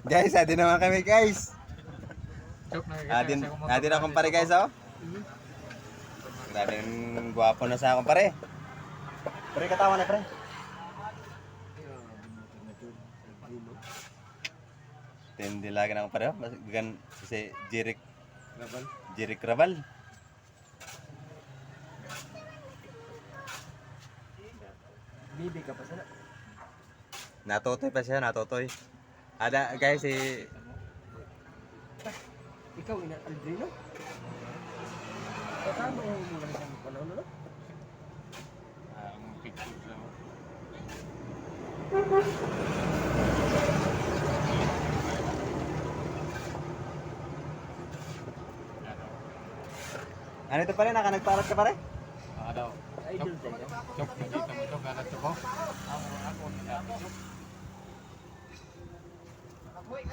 Guys, adi naman kami guys. Joke na Adi na akong pare guys, oh. Grabe yung gwapo na sa akong pare. Pre, katawa na pre. Tindi lagi na akong pare, oh. Gan si Jirik Rabal. Bibi ka pa sana. Natutoy pa siya, natutoy. Ada guys si Ikaw ina Aldrino? Kasama yung mula sa panahon no? ang picture sa ano ito pare, naka nagparat ka pare? daw. Idol tayo. Joke, nakita mo ito, kalat ko.